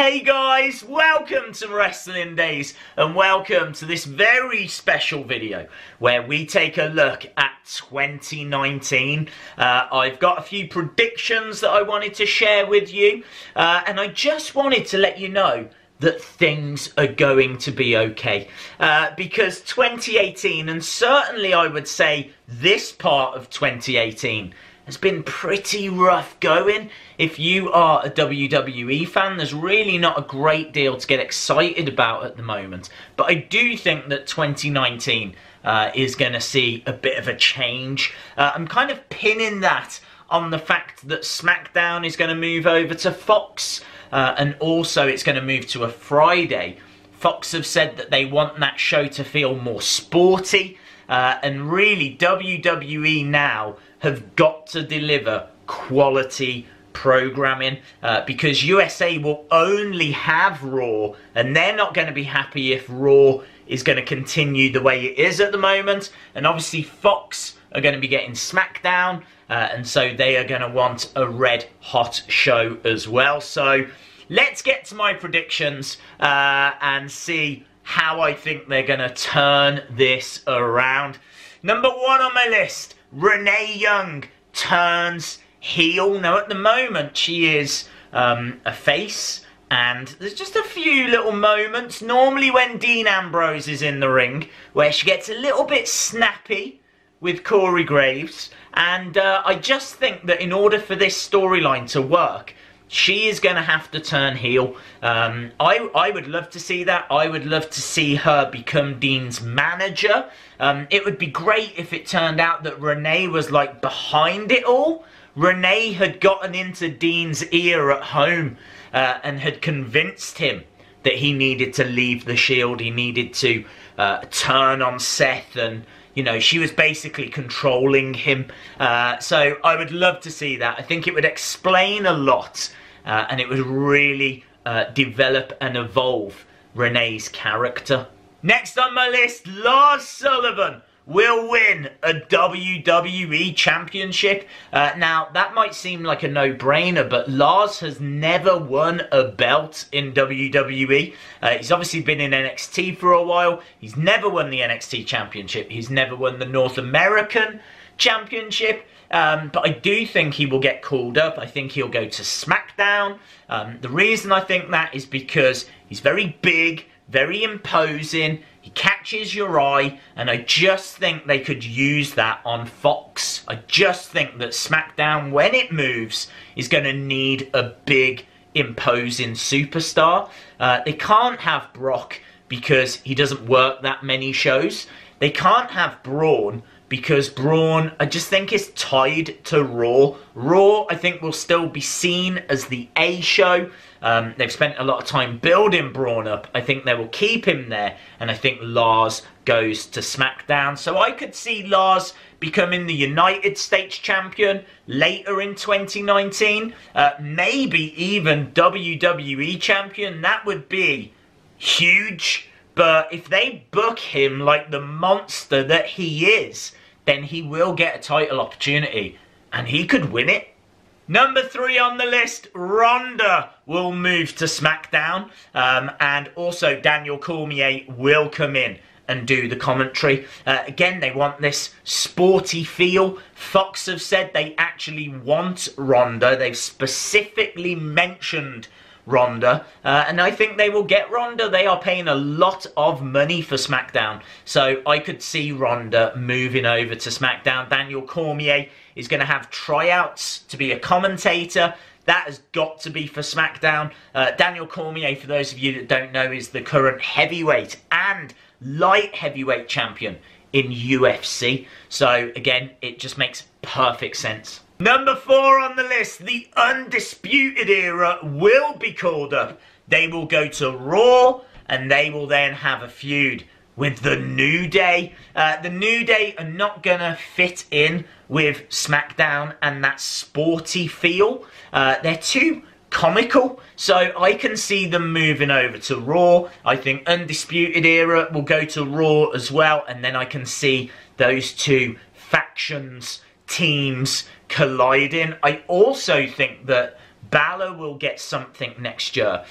Hey guys, welcome to Wrestling Daze and welcome to this very special video where we take a look at 2019. I've got a few predictions that I wanted to share with you and I just wanted to let you know that things are going to be okay because 2018, and certainly I would say this part of 2018, has been pretty rough going. If you are a WWE fan, there's really not a great deal to get excited about at the moment. But I do think that 2019 is going to see a bit of a change. I'm kind of pinning that on the fact that SmackDown is going to move over to Fox, and also it's going to move to a Friday. Fox have said that they want that show to feel more sporty, and really WWE now have got to deliver quality programming because USA will only have Raw, and they're not going to be happy if Raw is going to continue the way it is at the moment. And obviously Fox are going to be getting SmackDown, and so they are going to want a red hot show as well. So let's get to my predictions and see how I think they're going to turn this around. Number one on my list, Renee Young turns heel. Now at the moment she is a face, and there's just a few little moments normally when Dean Ambrose is in the ring where she gets a little bit snappy with Corey Graves, and I just think that in order for this storyline to work, she is going to have to turn heel. I would love to see that. I would love to see her become Dean's manager. It would be great if it turned out that Renee was like behind it all. Renee had gotten into Dean's ear at home and had convinced him that he needed to leave the Shield. He needed to turn on Seth, and you know, she was basically controlling him. So I would love to see that. I think it would explain a lot. And it would really develop and evolve Renee's character. Next on my list, Lars Sullivan will win a WWE Championship. Now, that might seem like a no-brainer, but Lars has never won a belt in WWE. He's obviously been in NXT for a while. He's never won the NXT Championship. He's never won the North American Championship. But I do think he will get called up. I think he'll go to SmackDown. The reason I think that is because he's very big, very imposing. He catches your eye, and I just think they could use that on Fox. I just think that SmackDown, when it moves, is going to need a big, imposing superstar. They can't have Brock because he doesn't work that many shows. They can't have Braun because Braun, I just think, is tied to Raw. Raw, I think, will still be seen as the A show. They've spent a lot of time building Braun up. I think they will keep him there, and I think Lars goes to SmackDown. So I could see Lars becoming the United States champion later in 2019. Maybe even WWE champion. That would be huge. But if they book him like the monster that he is, then he will get a title opportunity, and he could win it. Number 3 on the list, Ronda will move to SmackDown, and also Daniel Cormier will come in and do the commentary. Again, they want this sporty feel. Fox have said they actually want Ronda. They've specifically mentioned Ronda, and I think they will get Ronda. They are paying a lot of money for SmackDown, so I could see Ronda moving over to SmackDown. Daniel Cormier is going to have tryouts to be a commentator. That has got to be for SmackDown. Daniel Cormier, for those of you that don't know, is the current heavyweight and light heavyweight champion in UFC. So again, it just makes perfect sense. Number 4 on the list, the Undisputed Era will be called up. They will go to Raw, and they will then have a feud with the New Day. The New Day are not going to fit in with SmackDown and that sporty feel. They're too comical, so I can see them moving over to Raw. I think Undisputed Era will go to Raw as well, and then I can see those two factions, teams colliding. I also think that Balor will get something next year.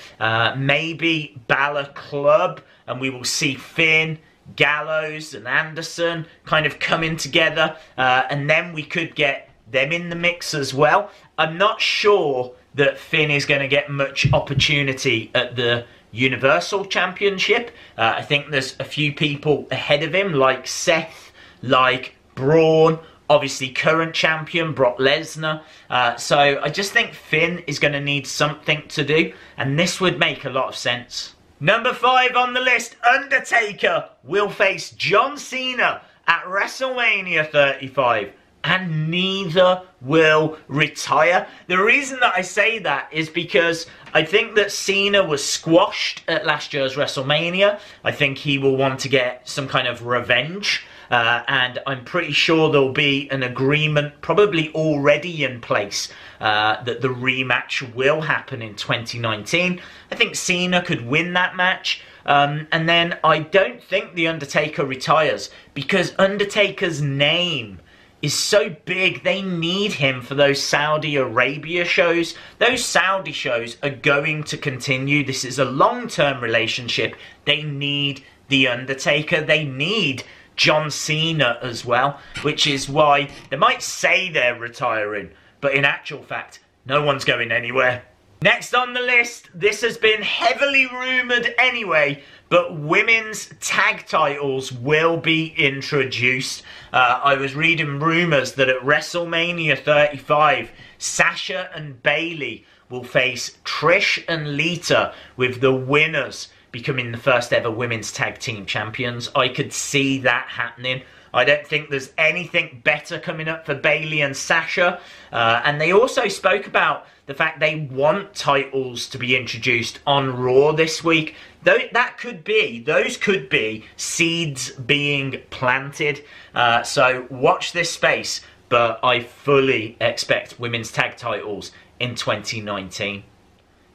Maybe Balor Club, and we will see Finn, Gallows and Anderson kind of coming together, and then we could get them in the mix as well. I'm not sure that Finn is going to get much opportunity at the Universal Championship. I think there's a few people ahead of him, like Seth, like Braun, obviously current champion Brock Lesnar. So I just think Finn is going to need something to do, and this would make a lot of sense. Number 5 on the list, Undertaker will face John Cena at WrestleMania 35. And neither will retire. The reason that I say that is because I think that Cena was squashed at last year's WrestleMania. I think he will want to get some kind of revenge. And I'm pretty sure there'll be an agreement probably already in place that the rematch will happen in 2019. I think Cena could win that match. And then I don't think The Undertaker retires because Undertaker's name is so big. They need him for those Saudi Arabia shows. Those Saudi shows are going to continue. This is a long-term relationship. They need The Undertaker. They need John Cena as well, which is why they might say they're retiring, but in actual fact, no one's going anywhere. Next on the list, this has been heavily rumoured anyway, but women's tag titles will be introduced. I was reading rumours that at WrestleMania 35, Sasha and Bayley will face Trish and Lita, with the winners becoming the first ever women's tag team champions. I could see that happening. I don't think there's anything better coming up for Bayley and Sasha. And they also spoke about the fact they want titles to be introduced on Raw this week. Those could be seeds being planted. So watch this space, but I fully expect women's tag titles in 2019.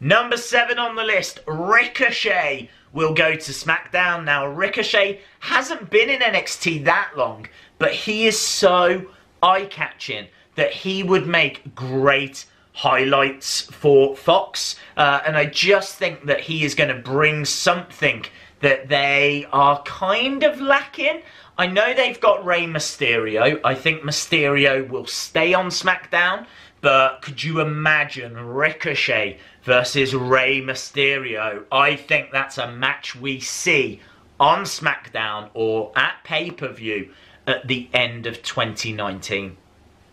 Number 7 on the list, Ricochet will go to SmackDown. Now, Ricochet hasn't been in NXT that long, but he is so eye-catching that he would make great highlights for Fox. And I just think that he is going to bring something that they are kind of lacking. I know they've got Rey Mysterio. I think Mysterio will stay on SmackDown. But could you imagine Ricochet versus Rey Mysterio? I think that's a match we see on SmackDown or at pay-per-view at the end of 2019.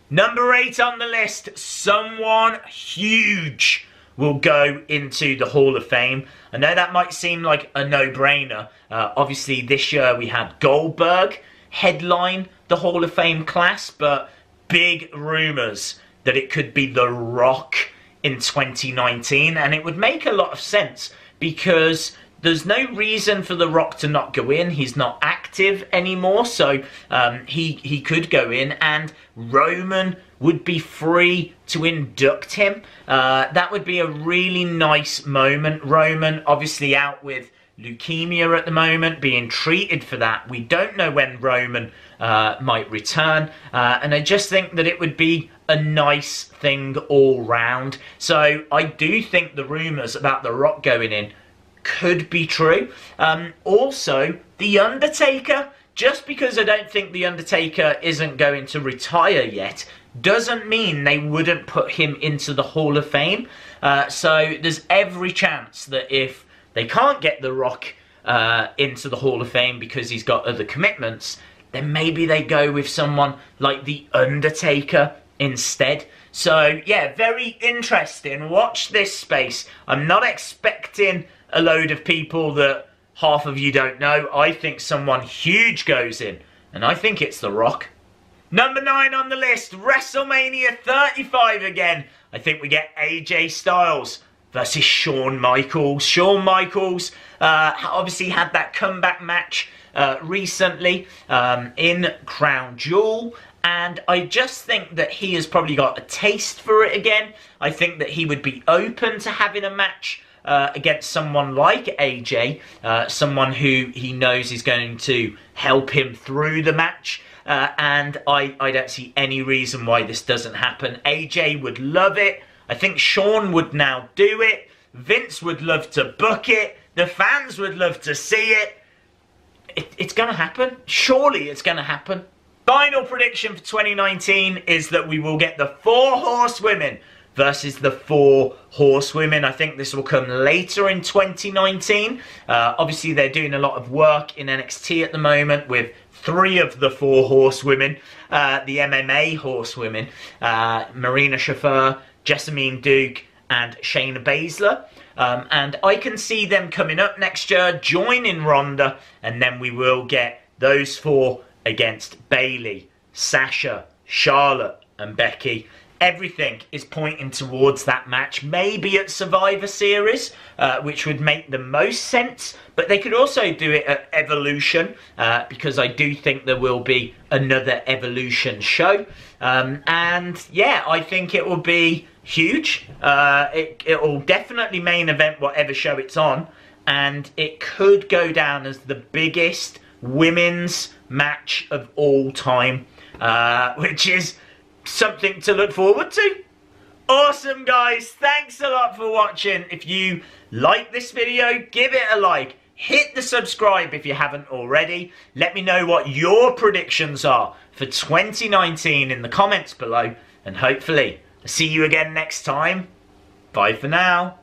Number 8 on the list, someone huge will go into the Hall of Fame. I know that might seem like a no-brainer. Obviously, this year we had Goldberg headline the Hall of Fame class, but big rumours that it could be The Rock in 2019, and it would make a lot of sense because there's no reason for The Rock to not go in. He's not active anymore, so he could go in, and Roman would be free to induct him. That would be a really nice moment. Roman obviously out with leukemia at the moment, being treated for that. We don't know when Roman might return, and I just think that it would be a nice thing all round. So I do think the rumours about The Rock going in could be true. Also, The Undertaker, just because I don't think The Undertaker isn't going to retire yet, doesn't mean they wouldn't put him into the Hall of Fame. So there's every chance that if they can't get The Rock into the Hall of Fame because he's got other commitments, then maybe they go with someone like The Undertaker instead. So yeah, very interesting. Watch this space. I'm not expecting a load of people that half of you don't know. I think someone huge goes in, and I think it's The Rock. Number 9 on the list, WrestleMania 35 again. I think we get AJ Styles versus Shawn Michaels. Shawn Michaels obviously had that comeback match recently in Crown Jewel, and I just think that he has probably got a taste for it again. I think that he would be open to having a match against someone like AJ, someone who he knows is going to help him through the match. And I don't see any reason why this doesn't happen. AJ would love it. I think Shawn would now do it. Vince would love to book it. The fans would love to see it. It's going to happen. Surely it's going to happen. Final prediction for 2019 is that we will get the Four Horsewomen versus the Four Horsewomen. I think this will come later in 2019. Obviously, they're doing a lot of work in NXT at the moment with 3 of the Four Horsewomen. The MMA Horsewomen, Marina Shafir, Jessamine Duke, and Shayna Baszler. And I can see them coming up next year, joining Ronda, and then we will get those 4 against Bayley, Sasha, Charlotte, and Becky. Everything is pointing towards that match, maybe at Survivor Series, which would make the most sense. But they could also do it at Evolution, because I do think there will be another Evolution show. And yeah, I think it will be huge. It will definitely main event whatever show it's on. And it could go down as the biggest women's match of all time, which is something to look forward to. Awesome, guys. Thanks a lot for watching. If you like this video, give it a like. Hit the subscribe if you haven't already. Let me know what your predictions are for 2019 in the comments below. And hopefully, I'll see you again next time. Bye for now.